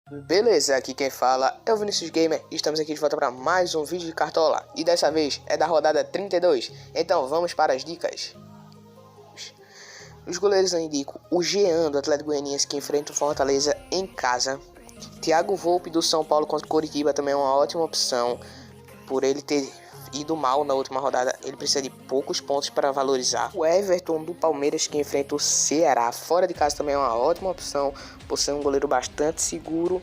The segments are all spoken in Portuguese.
Beleza, aqui quem fala é o Vinicius Gamer e estamos aqui de volta para mais um vídeo de Cartola. E dessa vez é da rodada 32, então vamos para as dicas. Os goleiros eu indico o Jean do Atlético Goianiense, que enfrenta o Fortaleza em casa. Thiago Volpe do São Paulo contra o Coritiba também é uma ótima opção. Por ele ter ido mal na última rodada, ele precisa de poucos pontos para valorizar. O Everton do Palmeiras, que enfrenta o Ceará fora de casa, também é uma ótima opção, por ser um goleiro bastante seguro.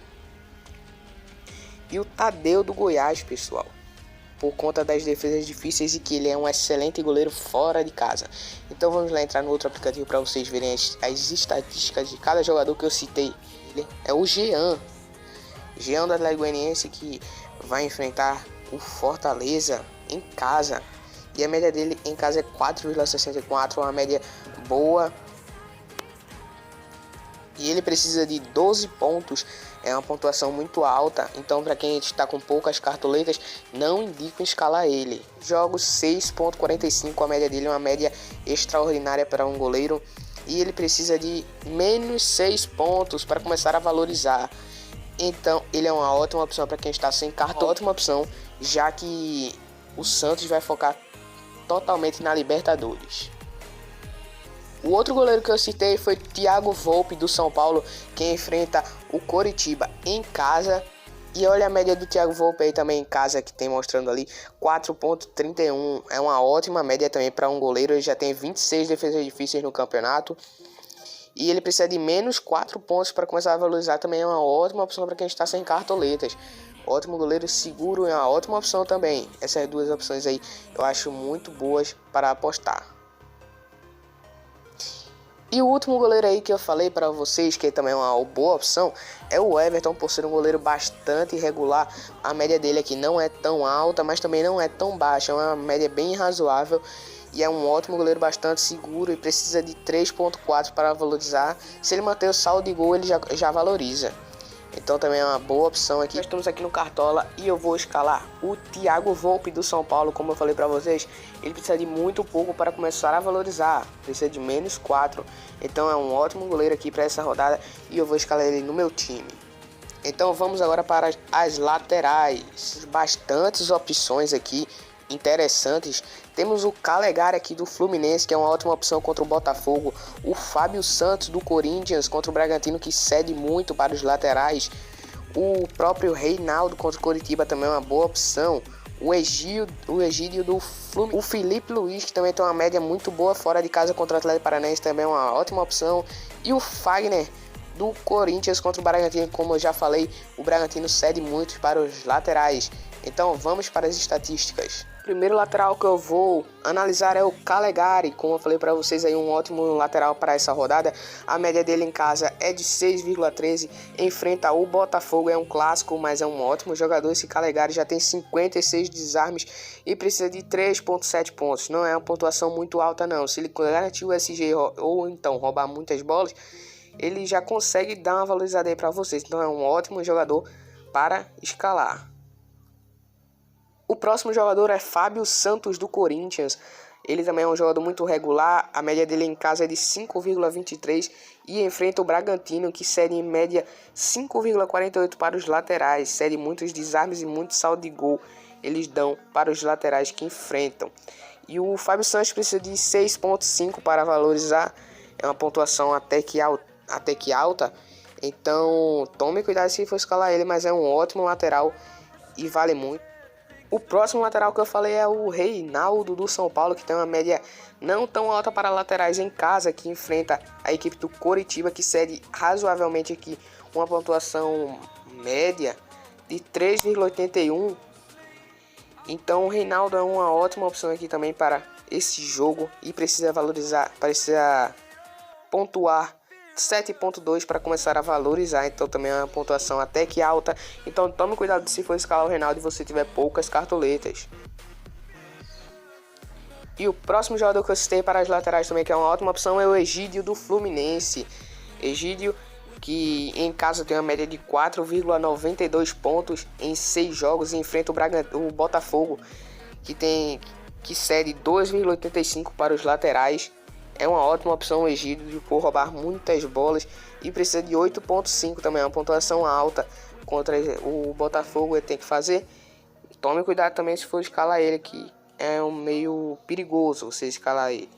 E o Tadeu do Goiás, pessoal, por conta das defesas difíceis e que ele é um excelente goleiro fora de casa. Então vamos lá entrar no outro aplicativo para vocês verem as estatísticas de cada jogador que eu citei. Ele é o Jean do Atlético Goianiense, que vai enfrentar o Fortaleza em casa, e a média dele em casa é 4,64, uma média boa, e ele precisa de 12 pontos, é uma pontuação muito alta. Então para quem está com poucas cartoletas, não indico escalar ele. Jogos 6,45, a média dele é uma média extraordinária para um goleiro, e ele precisa de menos 6 pontos para começar a valorizar. Então ele é uma ótima opção para quem está sem cartão, ótima opção, já que o Santos vai focar totalmente na Libertadores. O outro goleiro que eu citei foi Thiago Volpe do São Paulo, que enfrenta o Coritiba em casa. E olha a média do Thiago Volpe aí também em casa, que tem mostrando ali 4,31. É uma ótima média também para um goleiro. Ele já tem 26 defesas difíceis no campeonato. E ele precisa de menos 4 pontos para começar a valorizar. Também é uma ótima opção para quem está sem cartoletas. Ótimo goleiro seguro é uma ótima opção também. Essas duas opções aí eu acho muito boas para apostar. E o último goleiro aí que eu falei para vocês, que também é uma boa opção, é o Everton, por ser um goleiro bastante irregular. A média dele aqui não é tão alta, mas também não é tão baixa. É uma média bem razoável. E é um ótimo goleiro bastante seguro e precisa de 3,4 para valorizar. Se ele manter o saldo de gol, ele já valoriza. Então também é uma boa opção aqui. Nós estamos aqui no Cartola e eu vou escalar o Thiago Volpe do São Paulo. Como eu falei para vocês, ele precisa de muito pouco para começar a valorizar. Precisa de menos 4. Então é um ótimo goleiro aqui para essa rodada e eu vou escalar ele no meu time. Então vamos agora para as laterais. Bastantes opções aqui interessantes. Temos o Calegari aqui do Fluminense, que é uma ótima opção contra o Botafogo. O Fábio Santos do Corinthians contra o Bragantino, que cede muito para os laterais. O próprio Reinaldo contra o Coritiba também é uma boa opção. O Egídio do Fluminense. O Felipe Luiz, que também tem uma média muito boa fora de casa contra o Atlético Paranaense, também é uma ótima opção. E o Fagner do Corinthians contra o Bragantino, como eu já falei, o Bragantino cede muito para os laterais. Então vamos para as estatísticas. O primeiro lateral que eu vou analisar é o Calegari. Como eu falei para vocês aí, um ótimo lateral para essa rodada. A média dele em casa é de 6,13. Enfrenta o Botafogo, é um clássico, mas é um ótimo jogador. Esse Calegari já tem 56 desarmes e precisa de 3,7 pontos. Não é uma pontuação muito alta não. Se ele garantir o SG ou então roubar muitas bolas, ele já consegue dar uma valorizada aí para vocês. Então é um ótimo jogador para escalar. O próximo jogador é Fábio Santos do Corinthians. Ele também é um jogador muito regular. A média dele em casa é de 5,23 e enfrenta o Bragantino, que cede em média 5,48 para os laterais. Cede muitos desarmes e muito saldo de gol. Eles dão para os laterais que enfrentam. E o Fábio Santos precisa de 6,5 para valorizar. É uma pontuação até que alta. Então tome cuidado se for escalar ele, mas é um ótimo lateral e vale muito. O próximo lateral que eu falei é o Reinaldo do São Paulo, que tem uma média não tão alta para laterais em casa, que enfrenta a equipe do Coritiba, que cede razoavelmente aqui uma pontuação média de 3,81. Então o Reinaldo é uma ótima opção aqui também para esse jogo e precisa pontuar 7,2 para começar a valorizar. Então também é uma pontuação até que alta. Então tome cuidado se for escalar o Reinaldo e você tiver poucas cartoletas. E o próximo jogador que eu citei para as laterais também, que é uma ótima opção, é o Egídio do Fluminense. Egídio, que em casa tem uma média de 4,92 pontos em 6 jogos e enfrenta o Botafogo, que cede 2,85 para os laterais. É uma ótima opção o Egídio por roubar muitas bolas. e precisa de 8.5 também, é uma pontuação alta contra o Botafogo. Ele tem que fazer. Tome cuidado também se for escalar ele aqui, é um meio perigoso você escalar ele.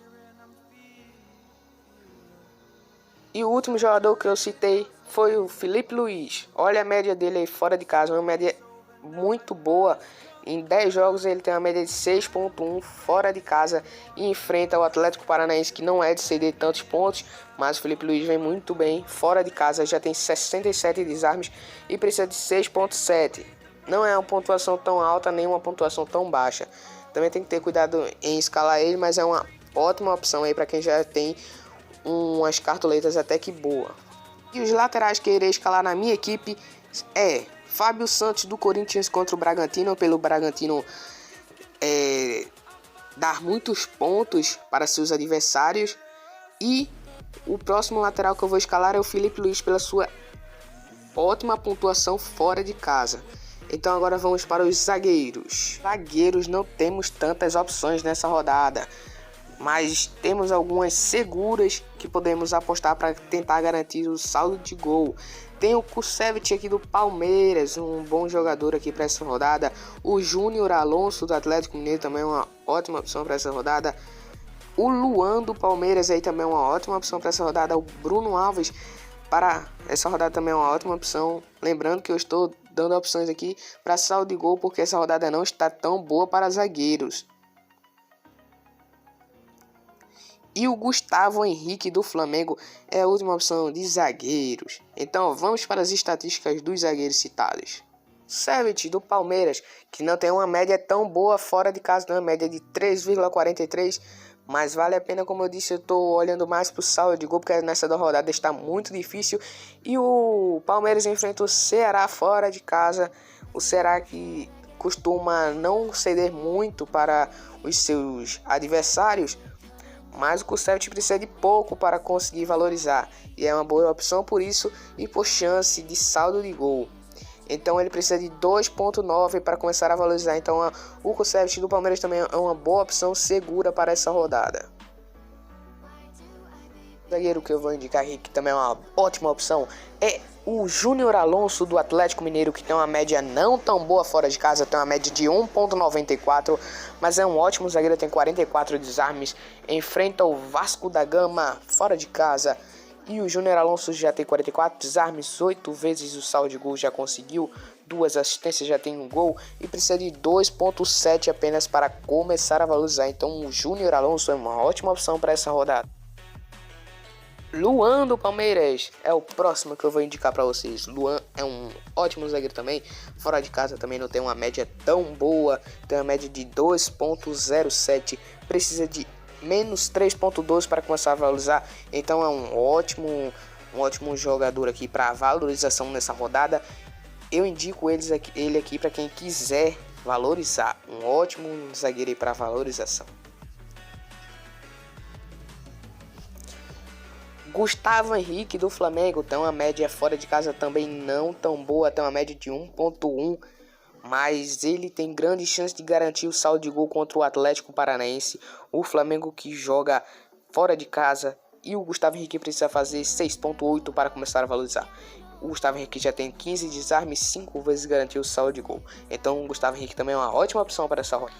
E o último jogador que eu citei foi o Filipe Luís. Olha a média dele aí fora de casa, uma média muito boa. Em 10 jogos ele tem uma média de 6.1 fora de casa e enfrenta o Atlético Paranaense, que não é de ceder tantos pontos, mas o Filipe Luís vem muito bem fora de casa, já tem 67 desarmes e precisa de 6.7. Não é uma pontuação tão alta nem uma pontuação tão baixa. Também tem que ter cuidado em escalar ele, mas é uma ótima opção aí para quem já tem umas cartoletas até que boa. E os laterais que eu irei escalar na minha equipe é Fábio Santos do Corinthians contra o Bragantino, pelo Bragantino dar muitos pontos para seus adversários. E o próximo lateral que eu vou escalar é o Filipe Luís, pela sua ótima pontuação fora de casa. Então agora vamos para os zagueiros. Zagueiros não temos tantas opções nessa rodada, mas temos algumas seguras que podemos apostar para tentar garantir o saldo de gol. Tem o Kusevich aqui do Palmeiras, um bom jogador aqui para essa rodada. O Júnior Alonso do Atlético Mineiro também é uma ótima opção para essa rodada. O Luan do Palmeiras aí também é uma ótima opção para essa rodada. O Bruno Alves para essa rodada também é uma ótima opção. Lembrando que eu estou dando opções aqui para saldo de gol porque essa rodada não está tão boa para zagueiros. E o Gustavo Henrique do Flamengo é a última opção de zagueiros. Então vamos para as estatísticas dos zagueiros citados. Kusevich do Palmeiras, que não tem uma média tão boa fora de casa, não, média de 3,43, mas vale a pena, como eu disse, eu estou olhando mais para o saldo de gol, porque nessa rodada está muito difícil. E o Palmeiras enfrenta o Ceará fora de casa, o Ceará que costuma não ceder muito para os seus adversários, mas o Kusevich precisa de pouco para conseguir valorizar, e é uma boa opção por isso e por chance de saldo de gol. Então ele precisa de 2.9 para começar a valorizar. Então o Kusevich do Palmeiras também é uma boa opção segura para essa rodada. O zagueiro que eu vou indicar aqui, que também é uma ótima opção, é o Júnior Alonso do Atlético Mineiro, que tem uma média não tão boa fora de casa, tem uma média de 1.94, mas é um ótimo zagueiro, tem 44 desarmes, enfrenta o Vasco da Gama fora de casa. E o Júnior Alonso já tem 44 desarmes, 8 vezes o saldo de gol já conseguiu, 2 assistências, já tem um gol e precisa de 2.7 apenas para começar a valorizar. Então o Júnior Alonso é uma ótima opção para essa rodada. Luan do Palmeiras é o próximo que eu vou indicar para vocês. Luan é um ótimo zagueiro também, fora de casa também não tem uma média tão boa, tem uma média de 2.07, precisa de menos 3.12 para começar a valorizar. Então é um ótimo jogador aqui para valorização nessa rodada. Eu indico ele aqui para quem quiser valorizar. Um ótimo zagueiro aí para valorização. Gustavo Henrique do Flamengo tem uma média fora de casa também não tão boa, tem uma média de 1.1, mas ele tem grande chance de garantir o saldo de gol contra o Atlético Paranaense, o Flamengo que joga fora de casa, e o Gustavo Henrique precisa fazer 6.8 para começar a valorizar. O Gustavo Henrique já tem 15 desarmes, 5 vezes garantiu o saldo de gol. Então o Gustavo Henrique também é uma ótima opção para essa rodada.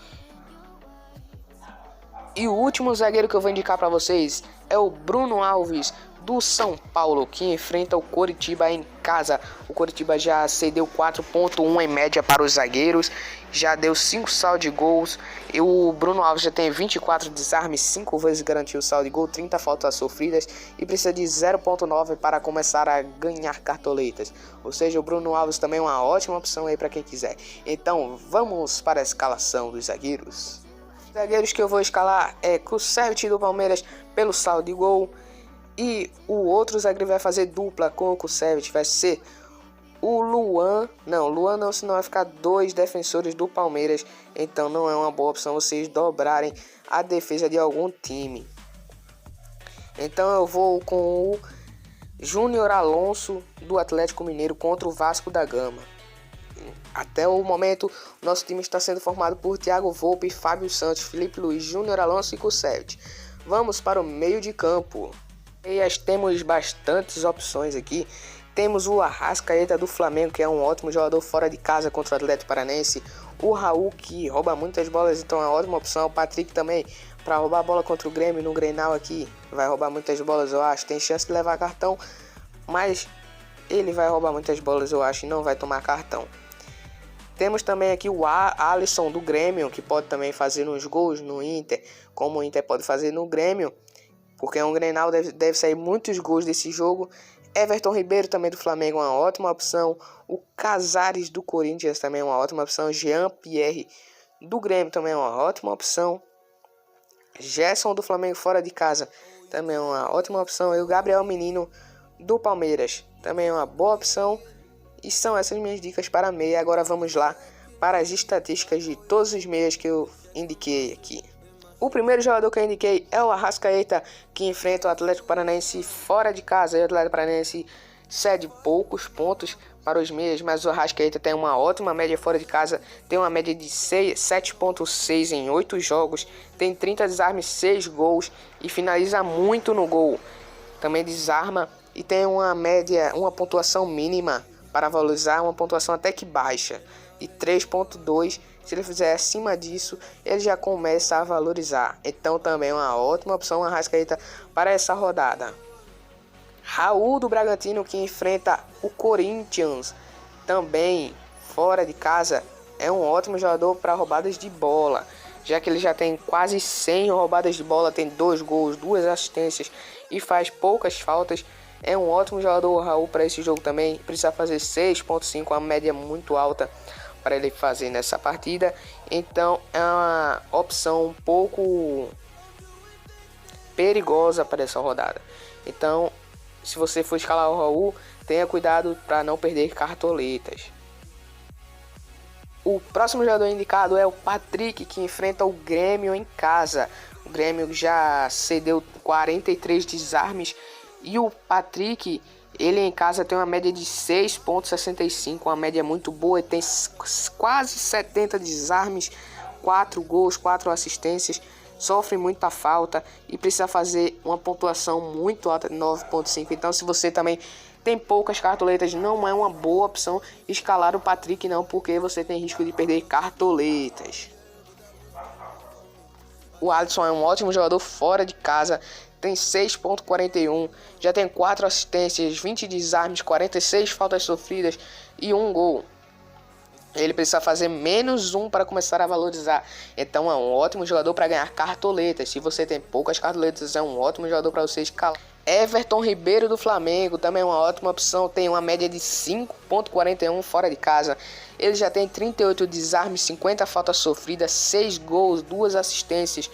E o último zagueiro que eu vou indicar para vocês é o Bruno Alves do São Paulo, que enfrenta o Coritiba em casa. O Coritiba já cedeu 4.1 em média para os zagueiros, já deu 5 saldos de gols. E o Bruno Alves já tem 24 desarmes, 5 vezes garantiu o saldo de gol, 30 faltas sofridas e precisa de 0.9 para começar a ganhar cartoletas. Ou seja, o Bruno Alves também é uma ótima opção aí para quem quiser. Então vamos para a escalação dos zagueiros. Os zagueiros que eu vou escalar é Kusevich do Palmeiras pelo saldo de gol. E o outro zagueiro vai fazer dupla com o Kusevich, vai ser o Luan. Não, senão vai ficar 2 defensores do Palmeiras. Então não é uma boa opção vocês dobrarem a defesa de algum time. Então eu vou com o Júnior Alonso do Atlético Mineiro contra o Vasco da Gama. Até o momento, nosso time está sendo formado por Thiago Volpi, Fábio Santos, Filipe Luís, Júnior Alonso e Kusevich. Vamos para o meio de campo. Temos bastantes opções aqui. Temos o Arrascaeta do Flamengo, que é um ótimo jogador fora de casa contra o Atlético Paranaense. O Raul, que rouba muitas bolas, então é uma ótima opção. O Patrick também, para roubar a bola contra o Grêmio no Grenal aqui, vai roubar muitas bolas, eu acho. Tem chance de levar cartão, mas ele vai roubar muitas bolas, eu acho, e não vai tomar cartão. Temos também aqui o Alisson do Grêmio, que pode também fazer uns gols no Inter, como o Inter pode fazer no Grêmio, porque é um Grenal, deve sair muitos gols desse jogo. Everton Ribeiro também do Flamengo, uma ótima opção. O Casares do Corinthians também é uma ótima opção. Jean-Pierre do Grêmio também é uma ótima opção. Gerson do Flamengo fora de casa também é uma ótima opção. E o Gabriel Menino do Palmeiras também é uma boa opção. E são essas minhas dicas para meia. Agora vamos lá para as estatísticas de todos os meias que eu indiquei aqui. O primeiro jogador que eu indiquei é o Arrascaeta, que enfrenta o Atlético Paranaense fora de casa. E o Atlético Paranaense cede poucos pontos para os meias, mas o Arrascaeta tem uma ótima média fora de casa. Tem uma média de 7.6 em 8 jogos. Tem 30 desarmes, 6 gols e finaliza muito no gol. Também desarma e tem uma média, uma pontuação mínima para valorizar, uma pontuação até que baixa, de 3.2. Se ele fizer acima disso, ele já começa a valorizar. Então também é uma ótima opção a Arrascaeta para essa rodada. Raul do Bragantino, que enfrenta o Corinthians, também fora de casa, é um ótimo jogador para roubadas de bola, já que ele já tem quase 100 roubadas de bola, tem 2 gols, 2 assistências e faz poucas faltas. É um ótimo jogador o Raul para esse jogo também. Precisa fazer 6.5, uma média muito alta para ele fazer nessa partida. Então é uma opção um pouco perigosa para essa rodada. Então, se você for escalar o Raul, tenha cuidado para não perder cartoletas. O próximo jogador indicado é o Patrick, que enfrenta o Grêmio em casa. O Grêmio já cedeu 43 desarmes e o Patrick, ele em casa tem uma média de 6.65, uma média muito boa. Ele tem quase 70 desarmes, 4 gols, 4 assistências. Sofre muita falta e precisa fazer uma pontuação muito alta de 9.5. Então, se você também tem poucas cartoletas, não é uma boa opção escalar o Patrick não, porque você tem risco de perder cartoletas. O Alisson é um ótimo jogador fora de casa, tem 6.41, já tem 4 assistências, 20 desarmes, 46 faltas sofridas e 1 gol. Ele precisa fazer menos 1 para começar a valorizar. Então é um ótimo jogador para ganhar cartoletas. Se você tem poucas cartoletas, é um ótimo jogador para você escalar. Everton Ribeiro do Flamengo também é uma ótima opção. Tem uma média de 5.41 fora de casa. Ele já tem 38 desarmes, 50 faltas sofridas, 6 gols, 2 assistências.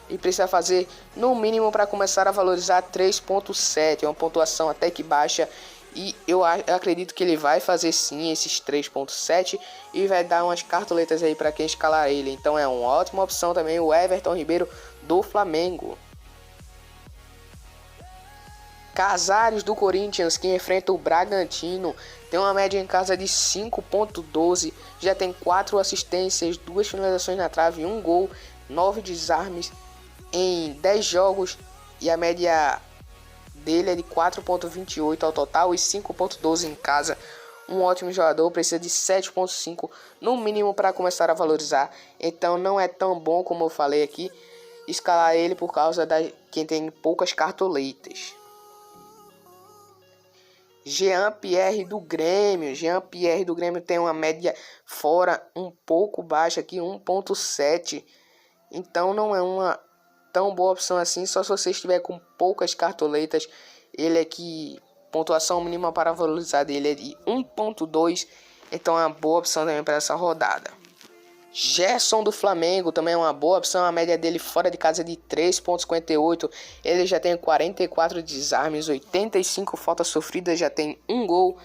E precisa fazer no mínimo para começar a valorizar 3.7. É uma pontuação até que baixa. E eu acredito que ele vai fazer sim esses 3.7 e vai dar umas cartoletas aí para quem escalar ele. Então é uma ótima opção também o Everton Ribeiro do Flamengo. Casares do Corinthians, que enfrenta o Bragantino, tem uma média em casa de 5.12, já tem 4 assistências, 2 finalizações na trave, 1 gol, 9 desarmes em 10 jogos e a média dele é de 4.28 ao total e 5.12 em casa. Um ótimo jogador, precisa de 7.5 no mínimo para começar a valorizar. Então não é tão bom como eu falei aqui escalar ele por causa da quem tem poucas cartoletas. Jean-Pierre do Grêmio. Jean-Pierre do Grêmio tem uma média fora um pouco baixa aqui, 1.7. Então não é uma tão boa opção assim, só se você estiver com poucas cartoletas. Ele aqui, pontuação mínima para valorizar dele é de 1.2, então é uma boa opção também para essa rodada. Gerson do Flamengo também é uma boa opção, a média dele fora de casa é de 3.58, ele já tem 44 desarmes, 85 faltas sofridas, já tem 1 gol.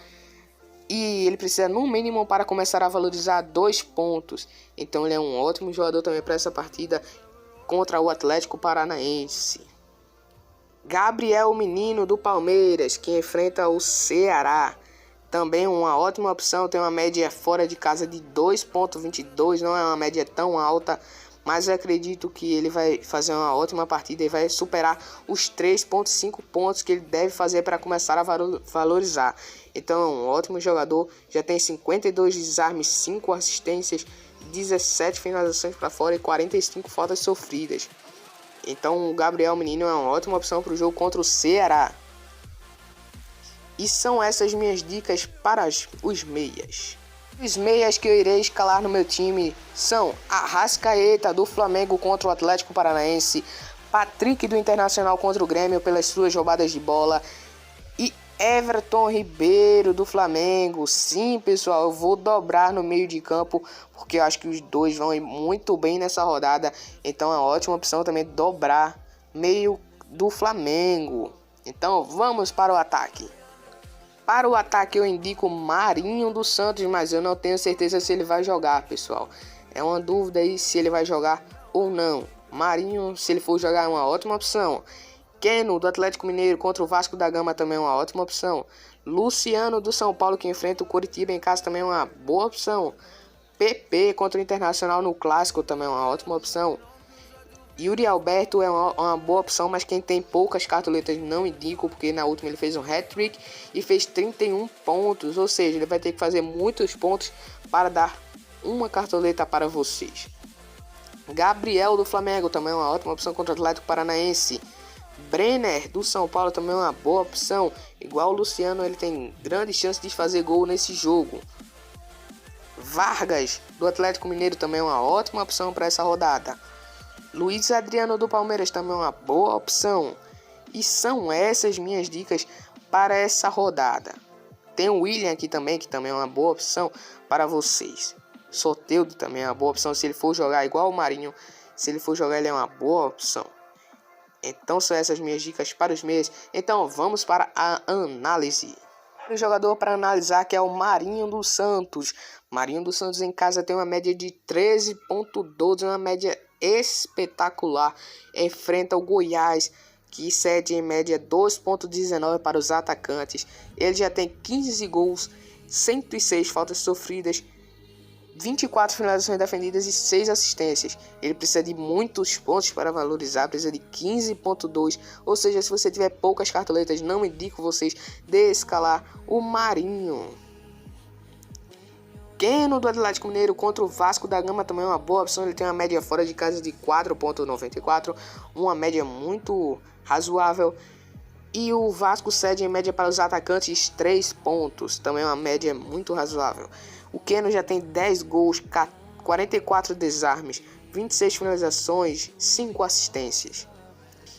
E ele precisa no mínimo para começar a valorizar 2 pontos. Então ele é um ótimo jogador também para essa partida contra o Atlético Paranaense. Gabriel Menino do Palmeiras, que enfrenta o Ceará. Também uma ótima opção, tem uma média fora de casa de 2.22, não é uma média tão alta, mas eu acredito que ele vai fazer uma ótima partida e vai superar os 3,5 pontos que ele deve fazer para começar a valorizar. Então é um ótimo jogador, já tem 52 desarmes, 5 assistências, 17 finalizações para fora e 45 faltas sofridas. Então o Gabriel Menino é uma ótima opção para o jogo contra o Ceará. E são essas minhas dicas para os meias. Os meias que eu irei escalar no meu time são Arrascaeta do Flamengo contra o Atlético Paranaense, Patrick do Internacional contra o Grêmio pelas suas roubadas de bola e Everton Ribeiro do Flamengo. Sim, pessoal, eu vou dobrar no meio de campo porque eu acho que os dois vão ir muito bem nessa rodada. Então é uma ótima opção também dobrar meio do Flamengo. Então vamos para o ataque. Para o ataque eu indico Marinho dos Santos, mas eu não tenho certeza se ele vai jogar, pessoal. É uma dúvida aí se ele vai jogar ou não. Marinho, se ele for jogar, é uma ótima opção. Keno do Atlético Mineiro contra o Vasco da Gama também é uma ótima opção. Luciano do São Paulo que enfrenta o Coritiba em casa também é uma boa opção. PP contra o Internacional no Clássico também é uma ótima opção. Yuri Alberto é uma boa opção, mas quem tem poucas cartoletas não indico, porque na última ele fez um hat-trick e fez 31 pontos, ou seja, ele vai ter que fazer muitos pontos para dar uma cartoleta para vocês. Gabriel do Flamengo também é uma ótima opção contra o Atlético Paranaense. Brenner do São Paulo também é uma boa opção, igual o Luciano, ele tem grande chance de fazer gol nesse jogo. Vargas do Atlético Mineiro também é uma ótima opção para essa rodada. Luiz Adriano do Palmeiras também é uma boa opção. E são essas minhas dicas para essa rodada. Tem o William aqui também, que também é uma boa opção para vocês. Soteldo também é uma boa opção. Se ele for jogar igual o Marinho, se ele for jogar, ele é uma boa opção. Então são essas minhas dicas para os meias. Então vamos para a análise. O jogador para analisar que é o Marinho dos Santos. Marinho dos Santos em casa tem uma média de 13,12, uma média espetacular. Enfrenta o Goiás, que cede em média 2,19 para os atacantes. Ele já tem 15 gols, 106 faltas sofridas, 24 finalizações defendidas e 6 assistências. Ele precisa de muitos pontos para valorizar, precisa de 15,2. Ou seja, se você tiver poucas cartoletas, não indico vocês de escalar o Marinho. Keno do Atlético Mineiro contra o Vasco da Gama também é uma boa opção. Ele tem uma média fora de casa de 4,94, uma média muito razoável. E o Vasco cede em média para os atacantes 3 pontos, também é uma média muito razoável. O Keno já tem 10 gols, 44 desarmes, 26 finalizações, 5 assistências.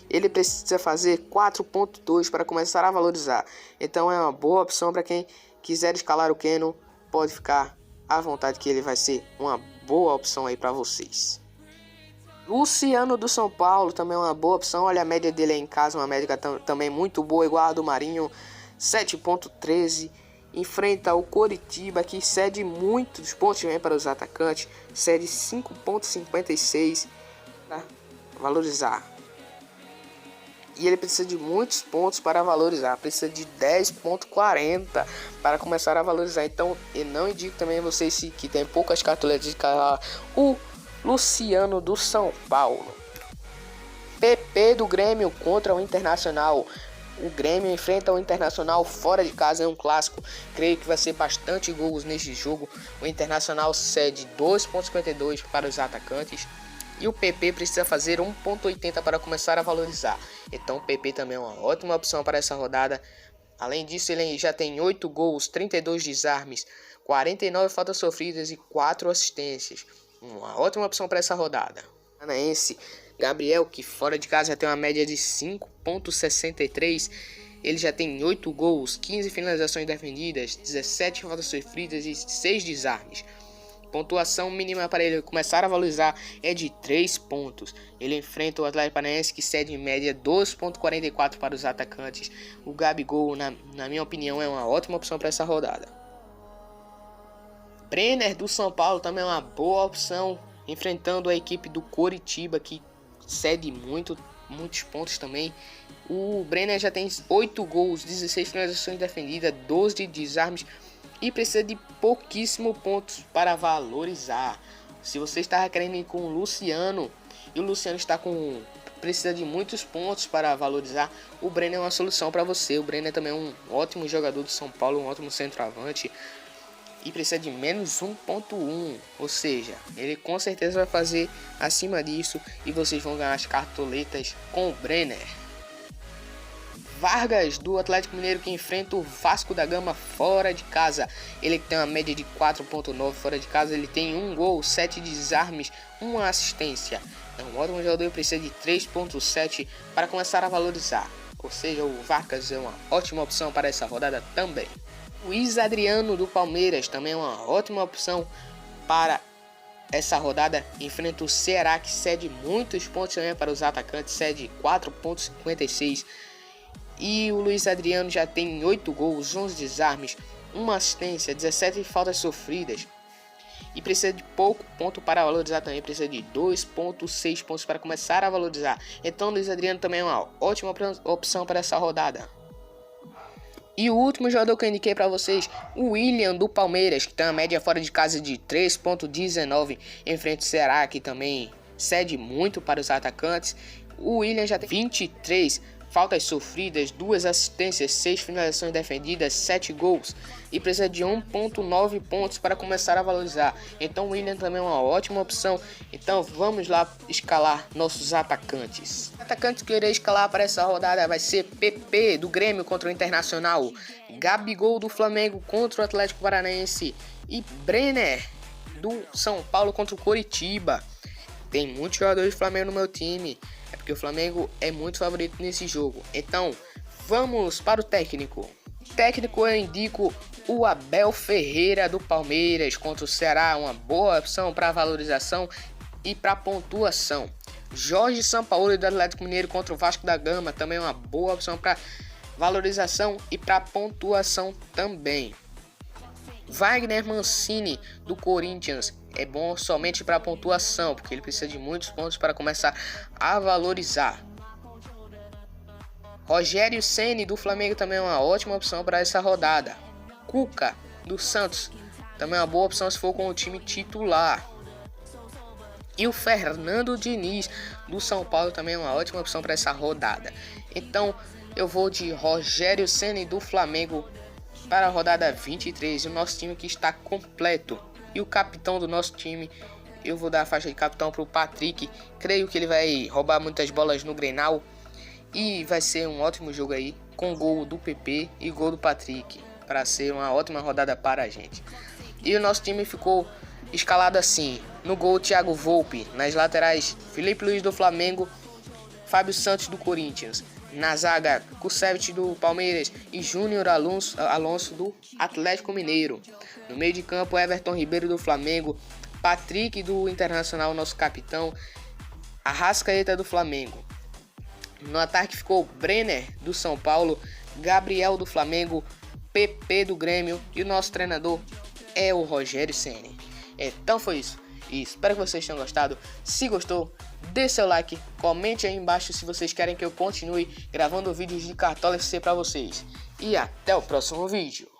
Ele precisa fazer 4,2 para começar a valorizar. Então é uma boa opção para quem quiser escalar o Keno. Pode ficar à vontade que ele vai ser uma boa opção aí para vocês. Luciano do São Paulo também é uma boa opção. Olha a média dele aí em casa, uma média também muito boa, igual a do Marinho, 7,13. Enfrenta o Coritiba, que cede muitos pontos também para os atacantes, cede 5,56 para valorizar. E ele precisa de muitos pontos para valorizar, precisa de 10,40 para começar a valorizar. Então eu não indico também vocês que tem poucas cartoletas de escalar o Luciano do São Paulo. PP do Grêmio contra o Internacional. O Grêmio enfrenta o Internacional fora de casa, é um clássico. Creio que vai ser bastante gols neste jogo. O Internacional cede 2,52 para os atacantes. E o PP precisa fazer 1,80 para começar a valorizar. Então o PP também é uma ótima opção para essa rodada. Além disso, ele já tem 8 gols, 32 desarmes, 49 faltas sofridas e 4 assistências. Uma ótima opção para essa rodada. Paranaense Gabriel, que fora de casa já tem uma média de 5,63. Ele já tem 8 gols, 15 finalizações defendidas, 17 faltas sofridas e 6 desarmes. Pontuação mínima para ele começar a valorizar é de 3 pontos. Ele enfrenta o Atlético Paranaense, que cede em média 2,44 para os atacantes. O Gabigol, na minha opinião, é uma ótima opção para essa rodada. Brenner do São Paulo também é uma boa opção, enfrentando a equipe do Coritiba, que cede muitos pontos também. O Brenner já tem 8 gols, 16 finalizações defendidas, 12 desarmes e precisa de pouquíssimos pontos para valorizar. se você está querendo ir com o Luciano e o Luciano precisa de muitos pontos para valorizar, o Brenner é uma solução para você. O Brenner também é um ótimo jogador do São Paulo, um ótimo centroavante e precisa de menos 1.1, ou seja, ele com certeza vai fazer acima disso e vocês vão ganhar as cartoletas com o Brenner. Vargas, do Atlético Mineiro, que enfrenta o Vasco da Gama fora de casa. Ele tem uma média de 4.9 fora de casa, ele tem 1 gol, 7 desarmes, 1 assistência. É um ótimo jogador e precisa de 3.7 para começar a valorizar. Ou seja, o Vargas é uma ótima opção para essa rodada também. Luiz Adriano, do Palmeiras, também é uma ótima opção para essa rodada. Enfrenta o Ceará, que cede muitos pontos também para os atacantes, cede 4.56. E o Luiz Adriano já tem 8 gols, 11 desarmes, 1 assistência, 17 faltas sofridas. E precisa de pouco ponto para valorizar também, precisa de 2.6 pontos para começar a valorizar. Então o Luiz Adriano também é uma ótima opção para essa rodada. E o último jogador que eu indiquei para vocês, o William, do Palmeiras, que tem uma média fora de casa de 3.19, enfrenta o Ceará, que também cede muito para os atacantes. O William já tem 23 faltas sofridas, 2 assistências, 6 finalizações defendidas, 7 gols e precisa de 1.9 pontos para começar a valorizar. Então o William também é uma ótima opção. Então vamos lá escalar nossos atacantes. O atacante que eu irei escalar para essa rodada vai ser PP, do Grêmio, contra o Internacional, Gabigol, do Flamengo, contra o Atlético Paranaense e Brenner, do São Paulo, contra o Coritiba. Tem muitos jogadores do Flamengo no meu time, é porque o Flamengo é muito favorito nesse jogo. Então, vamos para o técnico. Técnico, eu indico o Abel Ferreira, do Palmeiras, contra o Ceará, uma boa opção para valorização e para pontuação. Jorge Sampaoli, do Atlético Mineiro, contra o Vasco da Gama, também uma boa opção para valorização e para pontuação também. Wagner Mancini, do Corinthians, é bom somente para pontuação, porque ele precisa de muitos pontos para começar a valorizar. Rogério Ceni, do Flamengo, também é uma ótima opção para essa rodada. Cuca, do Santos, também é uma boa opção se for com o time titular. E o Fernando Diniz, do São Paulo, também é uma ótima opção para essa rodada. Então eu vou de Rogério Ceni, do Flamengo, para a rodada 23, o nosso time que está completo. E o capitão do nosso time, eu vou dar a faixa de capitão para o Patrick. Creio que ele vai roubar muitas bolas no Grenal. E vai ser um ótimo jogo aí, com gol do PP e gol do Patrick, para ser uma ótima rodada para a gente. E o nosso time ficou escalado assim: no gol, Thiago Volpi; nas laterais, Felipe Luiz, do Flamengo, Fábio Santos, do Corinthians; na zaga, Kusevich, do Palmeiras e Júnior Alonso, do Atlético Mineiro; no meio de campo, Everton Ribeiro, do Flamengo, Patrick, do Internacional, nosso capitão, Arrascaeta, do Flamengo. No ataque ficou Brenner, do São Paulo, Gabriel, do Flamengo, PP, do Grêmio, e o nosso treinador é o Rogério Ceni. Então foi isso, e espero que vocês tenham gostado. Se gostou, dê seu like, comente aí embaixo se vocês querem que eu continue gravando vídeos de Cartola FC para vocês. E até o próximo vídeo.